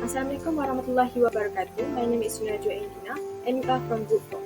Assalamualaikum warahmatullahi wabarakatuh. My name is NAJWA and we are from Group 4.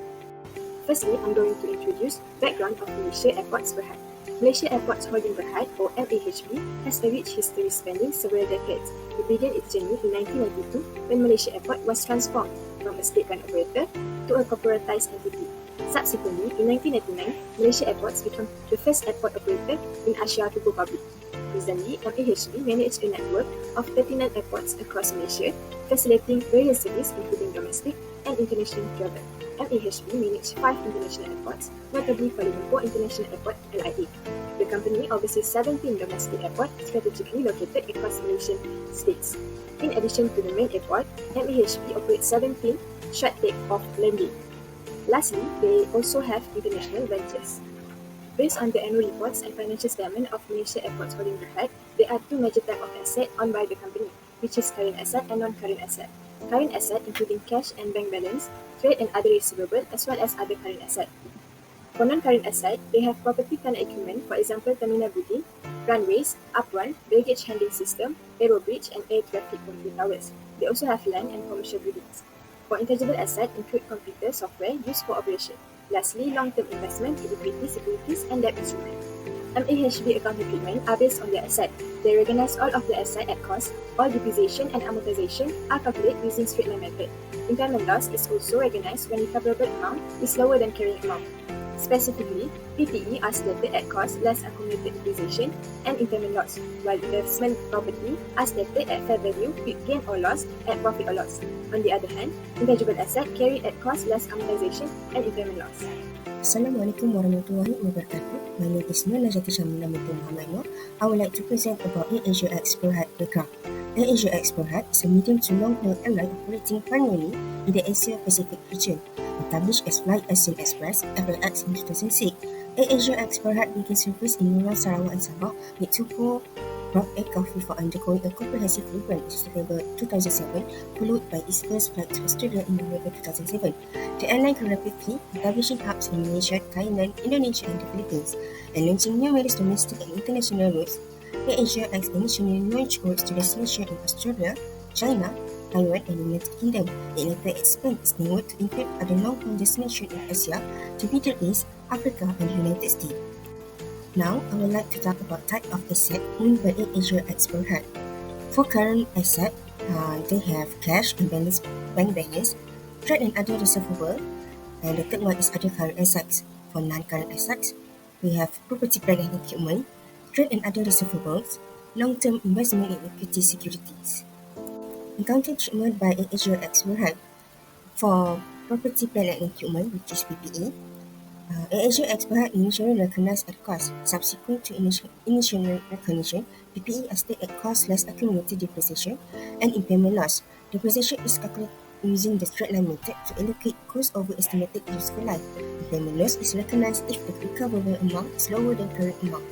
Firstly, I'm going to introduce background of Malaysia Airports Berhad. Malaysia Airports Holding Berhad, or MAHB, has a rich history spanning several decades. It began its journey in 1992 when Malaysia Airport was transformed from a state-run operator to a corporatized entity. Subsequently, in 1999, Malaysia Airports became the first airport operator in Asia to go public. Presently, MAHB manages a network of 39 airports across Malaysia, facilitating various services including domestic and international travel. MAHB manages 5 international airports, notably Kuala Lumpur International Airport (LIA). The company oversees 17 domestic airports strategically located across Malaysian states. In addition to the main airport, MAHB operates 17 short take-off landing. Lastly, they also have international ventures. Based on the annual reports and financial statement of Malaysia Airports Holding Berhad, there are two major types of asset owned by the company, which is current asset and non-current asset. Current asset including cash and bank balance, trade and other receivable, as well as other current asset. For non-current asset, they have property plant equipment, for example terminal building, runways, uprun, baggage handling system, aero bridge, and air traffic control towers. They also have land and commercial buildings. For intangible asset include computer software used for operation. Lastly, long-term investment in equity, securities, and debt instruments. MAHB accounting treatment are based on their asset. They recognize all of the asset at cost. All depreciation and amortization are calculated using straight-line method. Impairment loss is also recognized when recoverable amount is lower than carrying amount. Specifically, PTE are stated at cost less accumulated depreciation and impairment loss, while investment property are stated at fair value with gain or loss at profit or loss. On the other hand, intangible asset carried at cost less amortization and impairment loss. Assalamualaikum warahmatullahi wabarakatuh. My name is NORNAJJATIE SHARMILA Muhammad. I would like to present about AirAsiaX Berhad aircraft. AirAsiaX Berhad is a medium to long-haul airline operating primarily in the Asia-Pacific region. Established as Flight Asian Express (FAX) in 2006, AirAsiaX Berhad began service in Nurul, Sarawak and Sabah with 2 Block aircraft before undergoing a comprehensive rebrand in September 2007, followed by its first flight to Australia in November 2007. The airline grew rapidly, establishing hubs in Malaysia, Thailand, Indonesia, and the Philippines, and launching numerous domestic and international routes. AirAsiaX initially launched routes to destinations in Australia, China, Taiwan, and the United Kingdom. It later expanded its network to include other long-haul destinations in Asia, the Middle East, Africa, and the United States. Now, I would like to talk about type of asset owned by AirAsiaX Berhad. For current asset, they have cash and bank balance, trade and other receivable, and the third one is other current assets. For non-current assets, we have property, plant and equipment, trade and other receivables, long-term investment in equity securities. Accounting treatment by AirAsiaX Berhad. For property, plant and equipment, which is PPE, AirAsiaX Berhad initially recognized at cost. Subsequent to initial recognition, PPE are stated at cost less accumulated depreciation and impairment loss. Depreciation is calculated using the straight-line method to allocate cost over estimated useful life. Impairment loss is recognized if the recoverable amount is lower than current amount.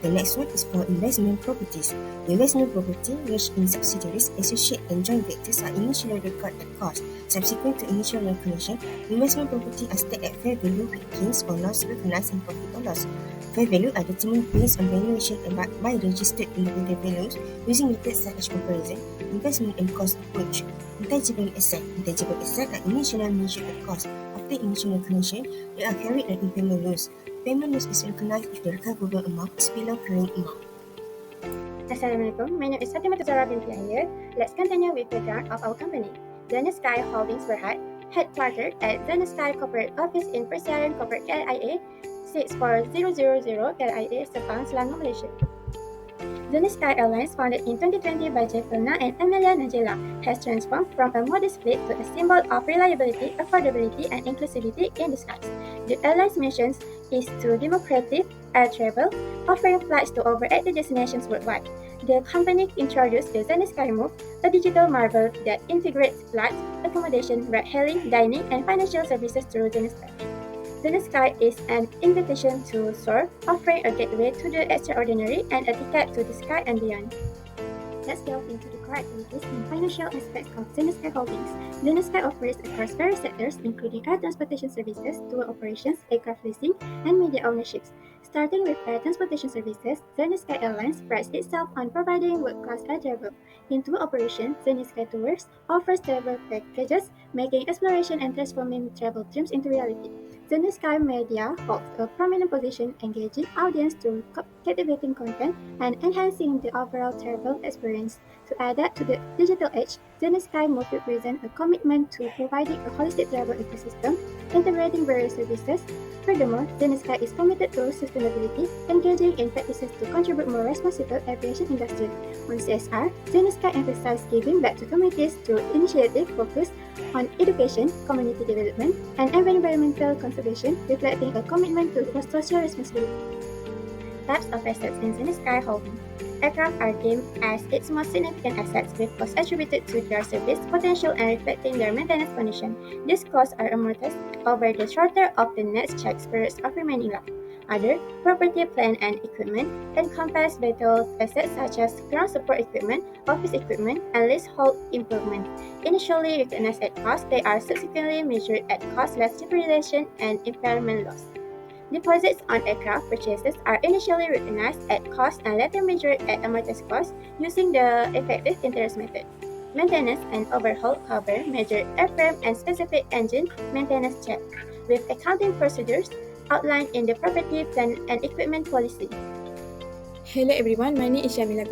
The next one is for investment properties. Investment property, which in subsidiaries, associates, and joint ventures are initially recorded at cost. Subsequent to initial recognition, investment property are stated at fair value with gains or loss recognized in profit or loss. Fair value are determined based on valuation by registered independent values using methods such as comparison, investment and cost approach. Intangible asset are initially measured at cost. After initial recognition, they are carried at impairment loss. Impairment loss is recognized if the recoverable amount is below current amount. Assalamualaikum, my name is FATIMATUSZAHRAH binti YAHYA. Let's continue with the background of our company. Sky Holdings Berhad, headquartered at Sky Corporate Office in Persiaran Corporate LIA 64000 LIA, Sepang, Selangor, Malaysia. Sky Airlines, founded in 2020 by Jeffrey and Amelia Najela, has transformed from a modest fleet to a symbol of reliability, affordability, and inclusivity in disguise. The airline's mission is to democratize air travel, offering flights to over 80 destinations worldwide. The company introduced the Sky Move, a digital marvel that integrates flights, accommodation, ride-hailing, dining, and financial services through Sky. Sky is an invitation to soar, offering a gateway to the extraordinary and a ticket to the sky and beyond. Let's delve into the core activities and financial aspects of Sky Holdings. Sky operates across various sectors, including air transportation services, tour operations, aircraft leasing, and media ownerships. Starting with air transportation services, Zenny Sky Airlines prides itself on providing world-class air travel. In tour operation, Zenny Sky Tours offers travel packages, making exploration and transforming travel dreams into reality. Zenny Sky Media holds a prominent position, engaging audience through captivating content and enhancing the overall travel experience. To adapt to the digital age, Zenny Sky Movie presents a commitment to providing a holistic travel ecosystem, integrating various services. Furthermore, Zenny Sky is committed to sustainability, engaging in practices to contribute more responsible aviation industry. On CSR, Zenny Sky emphasizes giving back to communities through initiatives focused on education, community development, and environmental conservation, reflecting a commitment to social responsibility. Types of assets in Zenny Sky Holding. Aircraft are deemed as its most significant assets, with costs attributed to their service potential and reflecting their maintenance condition. These costs are amortized over the shorter of the next check periods of remaining life. Other property, plant, and equipment encompass vital assets such as ground support equipment, office equipment, and leasehold improvement. Initially recognized at cost, they are subsequently measured at cost less depreciation and impairment loss. Deposits on aircraft purchases are initially recognized at cost and later measured at amortized cost using the effective interest method. Maintenance and overhaul cover major airframe and specific engine maintenance check, with accounting procedures outlined in the property, plant, and equipment policy. Hello everyone, my name is SYAMILA.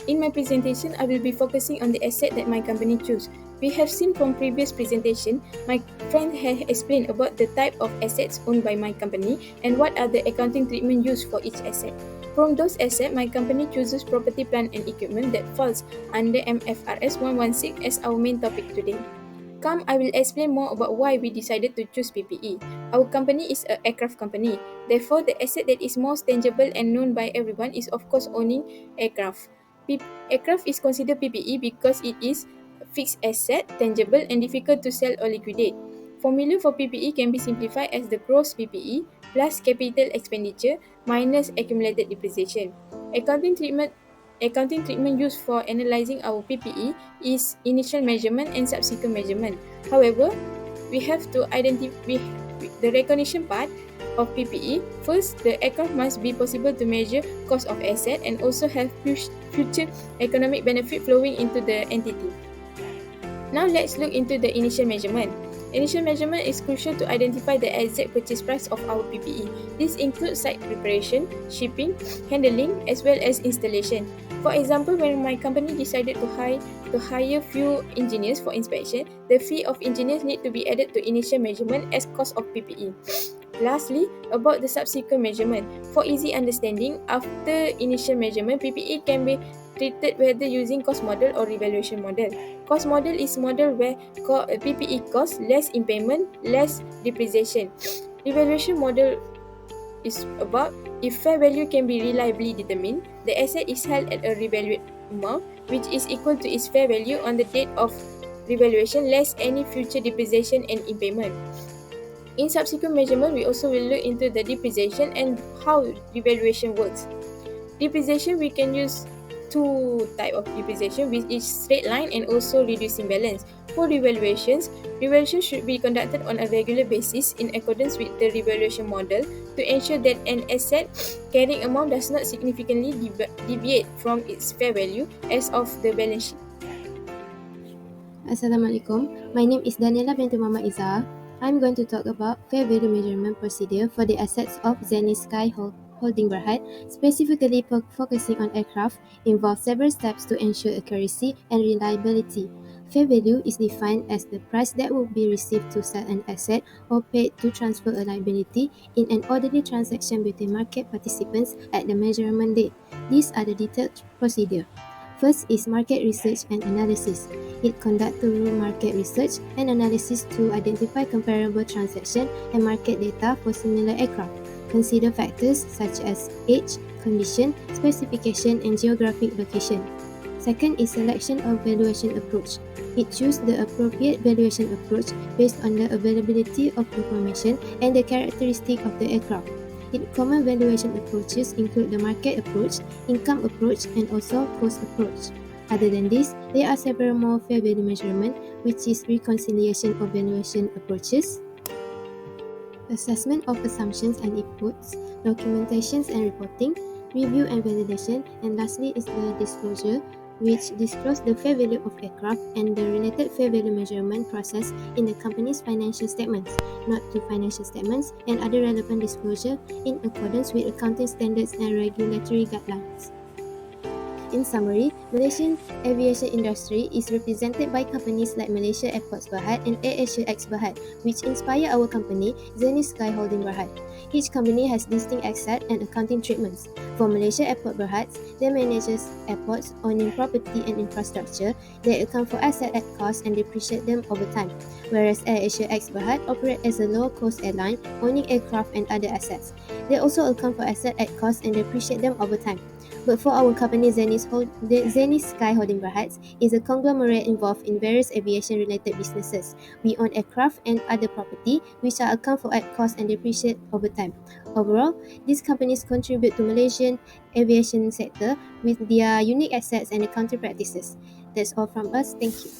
In my presentation, I will be focusing on the asset that my company choose. We have seen from previous presentation, my friend has explained about the type of assets owned by my company and what are the accounting treatment used for each asset. From those assets, my company chooses property, plant and equipment that falls under MFRS 116 as our main topic today. Come, I will explain more about why we decided to choose PPE. Our company is an aircraft company. Therefore, the asset that is most tangible and known by everyone is of course owning aircraft. Aircraft is considered PPE because it is a fixed asset, tangible and difficult to sell or liquidate. Formula for PPE can be simplified as the gross PPE plus capital expenditure minus accumulated depreciation. Accounting treatment used for analyzing our PPE is initial measurement and subsequent measurement. However, we have to identify the recognition part of PPE. First, the aircraft must be possible to measure cost of asset and also have future economic benefit flowing into the entity. Now let's look into the initial measurement. Initial measurement is crucial to identify the exact purchase price of our PPE. This includes site preparation, shipping, handling, as well as installation. For example, when my company decided to hire few engineers for inspection, the fee of engineers need to be added to initial measurement as cost of PPE. Lastly, about the subsequent measurement. For easy understanding, after initial measurement, PPE can be treated whether using cost model or revaluation model. Cost model is model where PPE cost less impairment, less depreciation. Revaluation model is about if fair value can be reliably determined, the asset is held at a revalued amount which is equal to its fair value on the date of revaluation less any future depreciation and impairment. In subsequent measurement, we also will look into the depreciation and how revaluation works. Depreciation, we can use two types of depreciation, which is straight line and also reducing balance. For revaluation should be conducted on a regular basis in accordance with the revaluation model to ensure that an asset carrying amount does not significantly deviate from its fair value as of the balance sheet. Assalamualaikum. My name is Daniela binti Muhammad IDZAHAR. I'm going to talk about fair value measurement procedure for the assets of Zenny Sky Holding Berhad, specifically focusing on aircraft, involves several steps to ensure accuracy and reliability. Fair value is defined as the price that will be received to sell an asset or paid to transfer a liability in an orderly transaction between market participants at the measurement date. These are the detailed procedure. First is market research and analysis. It conducts thorough market research and analysis to identify comparable transaction and market data for similar aircraft. Consider factors such as age, condition, specification, and geographic location. Second is selection of valuation approach. It chooses the appropriate valuation approach based on the availability of information and the characteristic of the aircraft. Common valuation approaches include the market approach, income approach, and also cost approach. Other than this, there are several more fair value measurement, which is reconciliation of valuation approaches, assessment of assumptions and inputs, documentations and reporting, review and validation, and lastly is the disclosure, which disclose the fair value of aircraft and the related fair value measurement process in the company's financial statements, not to financial statements, and other relevant disclosure in accordance with accounting standards and regulatory guidelines. In summary, Malaysian aviation industry is represented by companies like Malaysia Airports Berhad and AirAsia Berhad, which inspire our company, Zenith Sky Holding Berhad. Each company has distinct asset and accounting treatments. For Malaysia Airport Berhad, they manages airports, owning property and infrastructure. They account for asset at cost and depreciate them over time. Whereas AirAsia Berhad operate as a low-cost airline, owning aircraft and other assets. They also account for asset at cost and depreciate them over time. But for our company, Zenith Sky Holding Berhad is a conglomerate involved in various aviation-related businesses. We own aircraft and other property, which are accounted for at cost and depreciate over time. Overall, these companies contribute to Malaysian aviation sector with their unique assets and accounting practices. That's all from us. Thank you.